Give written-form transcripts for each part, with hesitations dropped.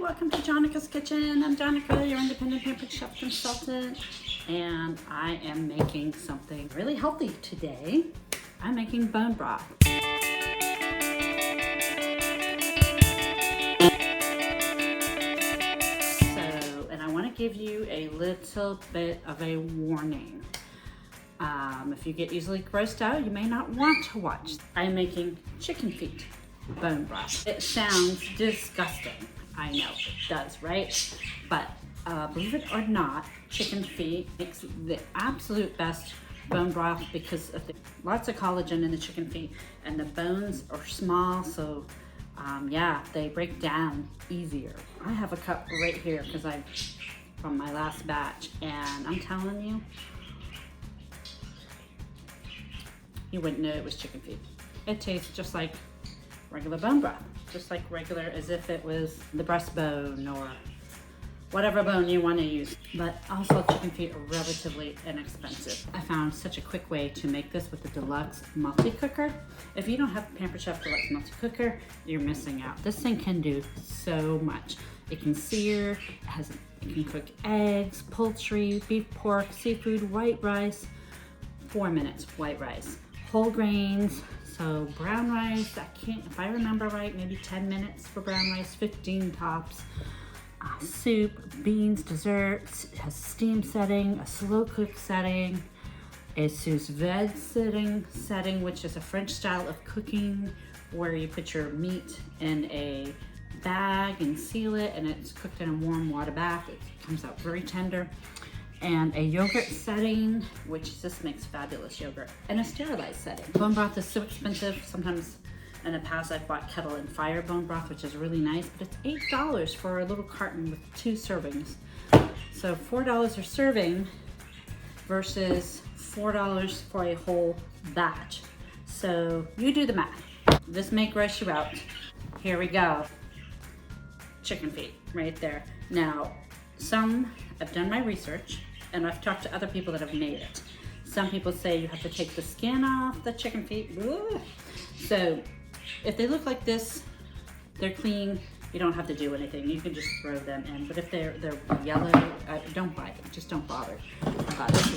welcome to Jonica's Kitchen. I'm Jonica, your independent pampered chef consultant, and I am making something really healthy today. I'm making bone broth. And I want to give you a little bit of a warning. If you get easily grossed out, you may not want to watch. I'm making chicken feet bone broth. It sounds disgusting. I know it does, right? But believe it or not, chicken feet makes the absolute best bone broth because of lots of collagen in the chicken feet, and the bones are small, so yeah, they break down easier. I have a cup right here because from my last batch, and I'm telling you, you wouldn't know it was chicken feet. It tastes just like regular bone broth, just like regular, as if it was the breastbone or whatever bone you want to use. But also, chicken feet are relatively inexpensive. I found such a quick way to make this with the Deluxe Multi Cooker. If you don't have the Pampered Chef Deluxe Multi Cooker, you're missing out. This thing can do so much. It can sear, it can cook eggs, poultry, beef, pork, seafood, white rice, 4 minutes white rice, whole grains. So brown rice, if I remember right, maybe 10 minutes for brown rice, 15 tops. Soup, beans, desserts. It has a steam setting, a slow cook setting, a sous vide setting, which is a French style of cooking where you put your meat in a bag and seal it, and it's cooked in a warm water bath. It comes out very tender. And a yogurt setting, which just makes fabulous yogurt, and a sterilized setting. Bone broth is so expensive. Sometimes in the past I've bought kettle and fire bone broth, which is really nice, but it's $8 for a little carton with 2 servings. So $4 a serving versus $4 for a whole batch. So you do the math. This may gross you out. Here we go. Chicken feet right there. Now, I've done my research, and I've talked to other people that have made it. Some people say you have to take the skin off the chicken feet. Ugh. So if they look like this, they're clean, you don't have to do anything. You can just throw them in. But if they're yellow, don't buy them. Just don't bother.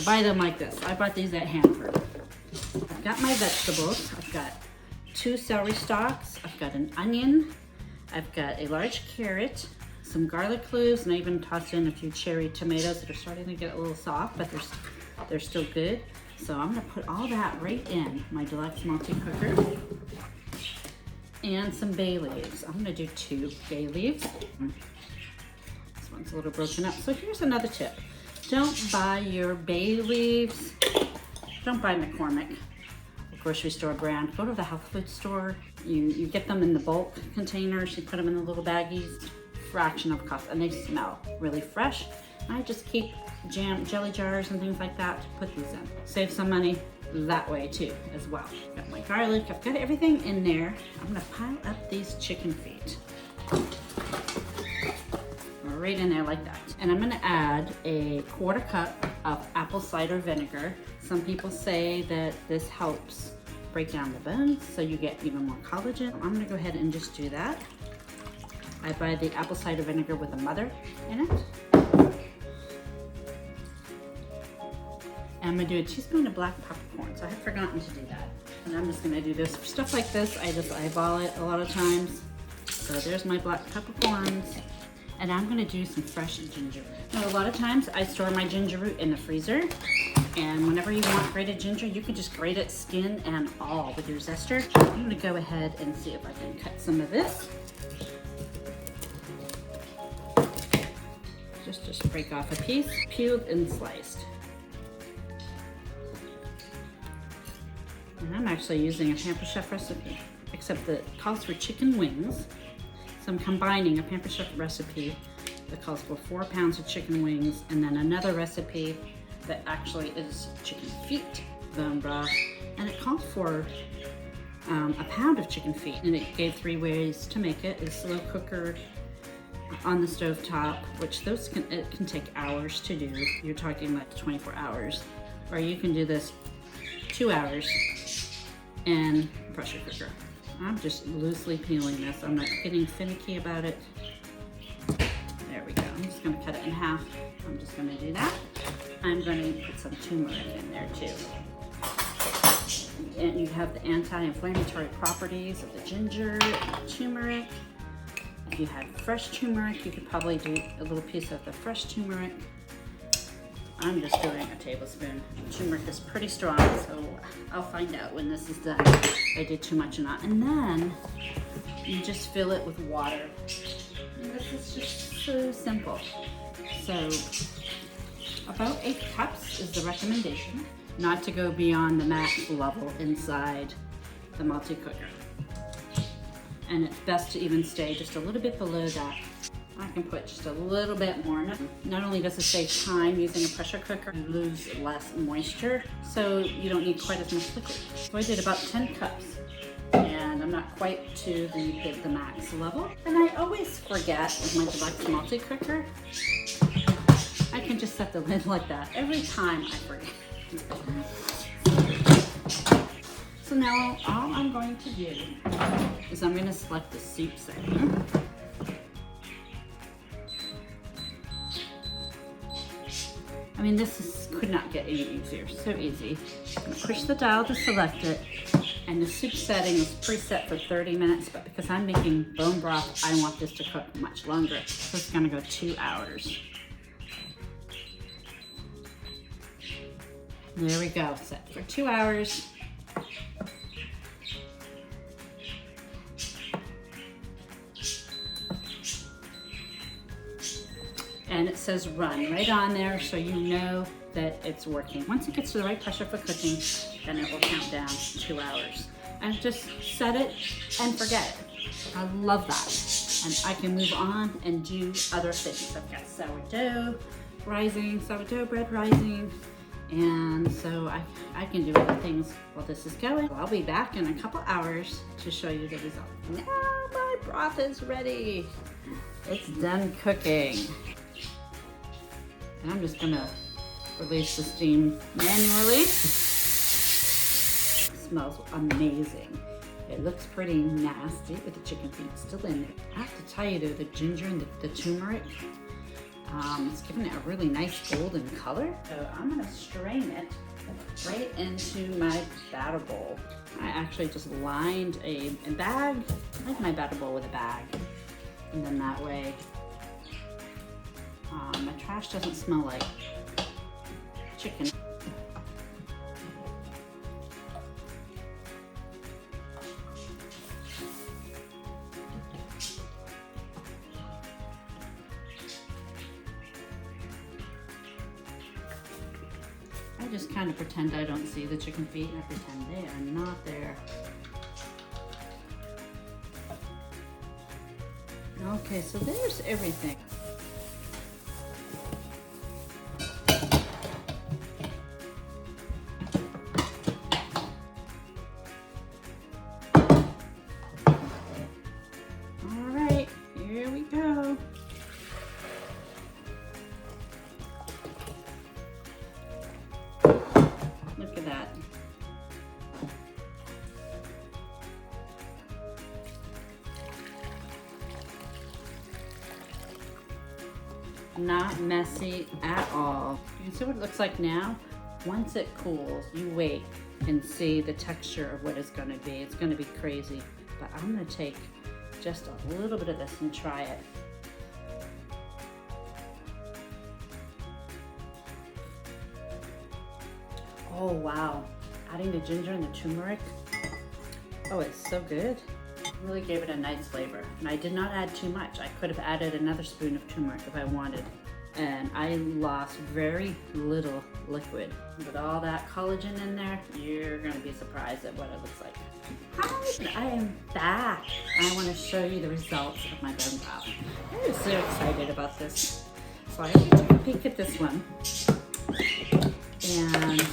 Buy them like this. I bought these at Hanford. I've got my vegetables. I've got 2 celery stalks. I've got an onion. I've got a large carrot, some garlic cloves, and I even tossed in a few cherry tomatoes that are starting to get a little soft, but they're still good. So I'm gonna put all that right in my Deluxe Multi Cooker. And some bay leaves. I'm gonna do 2 bay leaves. This one's a little broken up. So here's another tip. Don't buy your bay leaves. Don't buy McCormick, a grocery store brand. Go to the health food store. You get them in the bulk containers. You put them in the little baggies. Fraction of cost, and they smell really fresh. I just keep jelly jars and things like that to put these in. Save some money that way too as well. Got my garlic, I've got everything in there. I'm gonna pile up these chicken feet right in there like that. And I'm gonna add a 1/4 cup of apple cider vinegar. Some people say that this helps break down the bones so you get even more collagen. I'm gonna go ahead and just do that. I buy the apple cider vinegar with a mother in it. And I'm gonna do a teaspoon of black peppercorn, so I had forgotten to do that. And I'm just gonna do this. For stuff like this, I just eyeball it a lot of times. So there's my black peppercorns. And I'm gonna do some fresh ginger root. Now, a lot of times I store my ginger root in the freezer. And whenever you want grated ginger, you can just grate it skin and all with your zester. I'm gonna go ahead and see if I can cut some of this. Just break off a piece, peeled and sliced. And I'm actually using a Pampered Chef recipe, except that it calls for chicken wings. So I'm combining a Pampered Chef recipe that calls for 4 pounds of chicken wings, and then another recipe that actually is chicken feet bone broth, and it called for a pound of chicken feet, and it gave 3 ways to make it: a slow cooker, on the stove top, which it can take hours to do. You're talking like 24 hours. Or you can do this 2 hours in pressure cooker. I'm just loosely peeling this. I'm not getting finicky about it. just gonna cut it in half. I'm just gonna do that. I'm gonna put some turmeric in there too. And you have the anti-inflammatory properties of the ginger and the turmeric. If you had fresh turmeric, you could probably do a little piece of the fresh turmeric. I'm just doing a tablespoon. Turmeric is pretty strong, so I'll find out when this is done if I did too much or not. And then you just fill it with water. And this is just so simple. So about 8 cups is the recommendation, not to go beyond the max level inside the multi-cooker. And it's best to even stay just a little bit below that. I can put just a little bit more. Not only does it save time using a pressure cooker, you lose less moisture, so you don't need quite as much liquid. So I did about 10 cups, and I'm not quite to the max level. And I always forget with my Deluxe Multi Cooker, I can just set the lid like that. Every time I forget. So now all I'm going to do is I'm going to select the soup setting. I mean, could not get any easier, so easy. Push the dial to select it, and the soup setting is preset for 30 minutes, but because I'm making bone broth, I want this to cook much longer. So it's gonna go 2 hours. There we go, set for 2 hours. And it says run right on there, so you know that it's working. Once it gets to the right pressure for cooking, then it will count down 2 hours. And just set it and forget it. I love that. And I can move on and do other things. I've got sourdough bread rising. And so I can do other things while this is going. I'll be back in a couple hours to show you the result. Now my broth is ready. It's done cooking. And I'm just gonna release the steam manually. It smells amazing. It looks pretty nasty with the chicken feet still in there. I have to tell you though, the ginger and the turmeric, it's giving it a really nice golden color. So I'm gonna strain it right into my batter bowl. I actually just lined a bag, I like my batter bowl with a bag. And then that way, my trash doesn't smell like chicken. I just kind of pretend I don't see the chicken feet. I pretend they are not there. Okay, so there's everything. All right, here we go. Look at that. Not messy at all. You can see what it looks like now. Once it cools, you wait and see the texture of what it's gonna be. It's gonna be crazy. But I'm gonna take just a little bit of this and try it. Oh wow, adding the ginger and the turmeric. Oh, it's so good. Really gave it a nice flavor. And I did not add too much. I could have added another spoon of turmeric if I wanted. And I lost very little liquid. With all that collagen in there, you're gonna be surprised at what it looks like. Hi, I am back. I wanna show you the results of my bone broth. I'm so excited about this. So I already took a peek at this one. And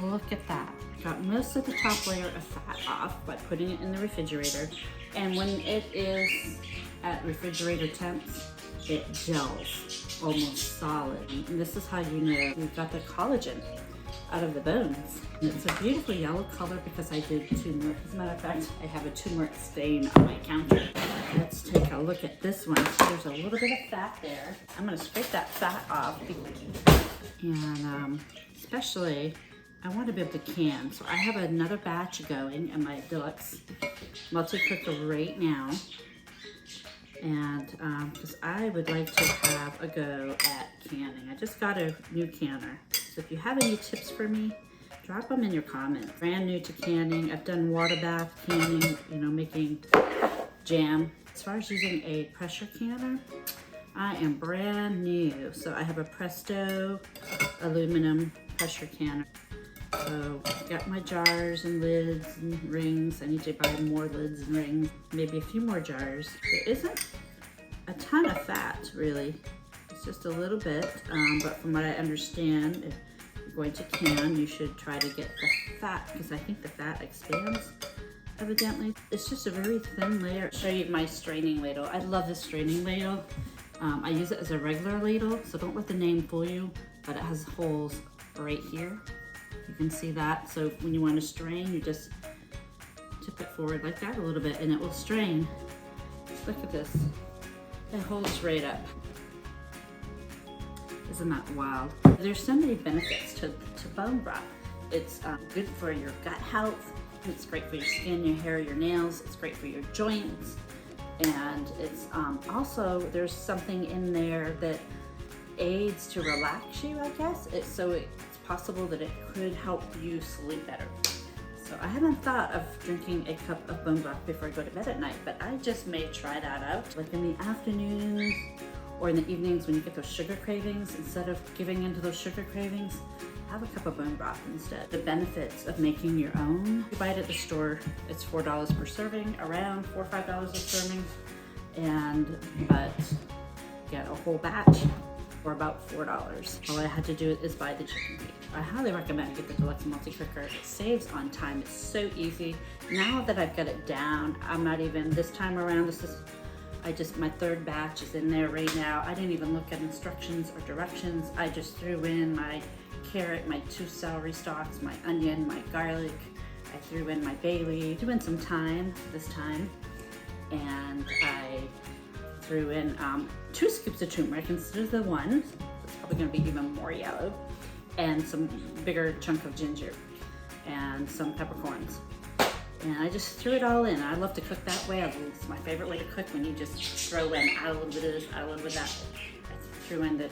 look at that. Got most of the top layer of fat off by putting it in the refrigerator. And when it is at refrigerator temps, it gels almost solid. And this is how you know you've got the collagen. out of the bones. And it's a beautiful yellow color because I did turmeric. As a matter of fact, I have a turmeric stain on my counter. Let's take a look at this one. So there's a little bit of fat there. I'm gonna scrape that fat off. And especially, I want to be able to can. So I have another batch going in my Deluxe Multi Cooker right now. And because I would like to have a go at canning. I just got a new canner. So if you have any tips for me, drop them in your comments. Brand new to canning. I've done water bath canning, you know, making jam. As far as using a pressure canner, I am brand new. So I have a Presto aluminum pressure canner. So I've got my jars and lids and rings. I need to buy more lids and rings, maybe a few more jars. There isn't a ton of fat, really. It's just a little bit, but from what I understand, if you're going to can, you should try to get the fat, because I think the fat expands, evidently. It's just a very thin layer. I'll show you my straining ladle. I love this straining ladle. I use it as a regular ladle, so don't let the name fool you, but it has holes right here. You can see that. So when you want to strain, you just tip it forward like that a little bit and it will strain. Look at this. It holds right up. Isn't that wild? There's so many benefits to bone broth. It's good for your gut health. It's great for your skin, your hair, your nails. It's great for your joints. And it's also, there's something in there that aids to relax you, I guess. It's possible that it could help you sleep better. So I haven't thought of drinking a cup of bone broth before I go to bed at night, but I just may try that out. Like in the afternoons or in the evenings when you get those sugar cravings, instead of giving into those sugar cravings, have a cup of bone broth instead. The benefits of making your own. You buy it at the store, it's $4 per serving, around $4 or $5 a serving, but get a whole batch for about $4. All I had to do is buy the chicken feet. I highly recommend get the Deluxe Multi Cooker. It saves on time. It's so easy. Now that I've got it down, I'm not even, this time around, my third batch is in there right now. I didn't even look at instructions or directions. I just threw in my carrot, my 2 celery stalks, my onion, my garlic. I threw in my bay leaf, threw in some thyme this time, and I threw in 2 scoops of turmeric instead of the 1. It's probably gonna be even more yellow. And some bigger chunk of ginger and some peppercorns. And I just threw it all in. I love to cook that way. It's my favorite way to cook, when you just throw in add a little bit of this, add a little bit of that. I threw in the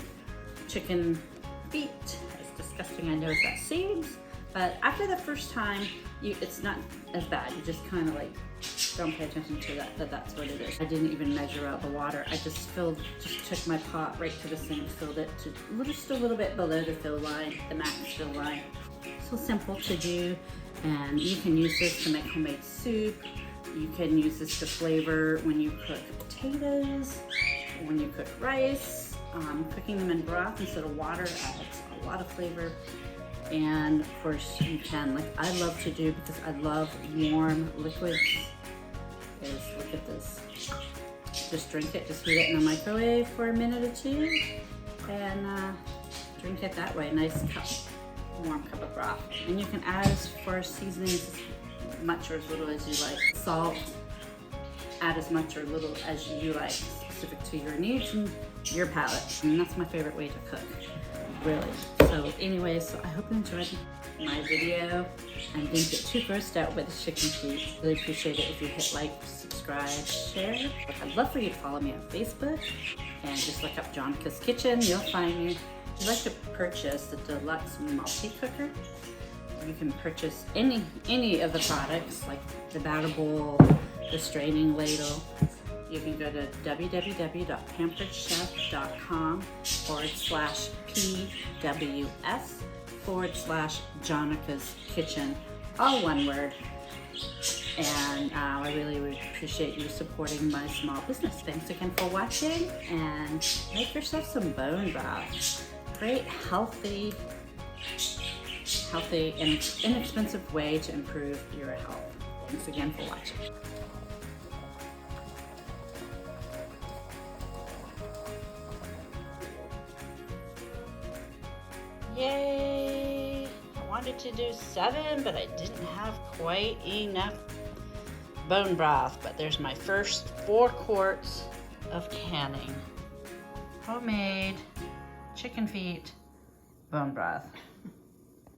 chicken feet. As disgusting I know as that seems, but after the first time, it's not as bad. You just kind of like don't pay attention to that's what it is. I didn't even measure out the water. I just took my pot right to the sink, filled it to just a little bit below the fill line, the max fill line. So simple to do, and you can use this to make homemade soup. You can use this to flavor when you cook potatoes, when you cook rice. Cooking them in broth instead of water adds a lot of flavor. And of course you can, like I love to do, because I love warm liquids, is look at this. Just drink it, just heat it in the microwave for a minute or 2 and drink it that way. Nice cup, warm cup of broth. And you can add as far as seasonings, as much or as little as you like. Salt, add as much or little as you like, specific to your needs and your palate. And that's my favorite way to cook, really. So anyways, I hope you enjoyed my video and didn't get too grossed out by the chicken feet. Really appreciate it if you hit like, subscribe, share. I'd love for you to follow me on Facebook and just look up Jonica's Kitchen. You'll find me. If you'd like to purchase the Deluxe Multi Cooker, you can purchase any of the products, like the batter bowl, the straining ladle. You can go to www.pamperedchef.com/PWS/Jonica's Kitchen, all one word. And I really would appreciate you supporting my small business. Thanks again for watching, and make yourself some bone broth. Great, healthy and inexpensive way to improve your health. Thanks again for watching. Yay! I want wanted to do 7, but I didn't have quite enough bone broth. But there's my first 4 quarts of canning. Homemade chicken feet bone broth.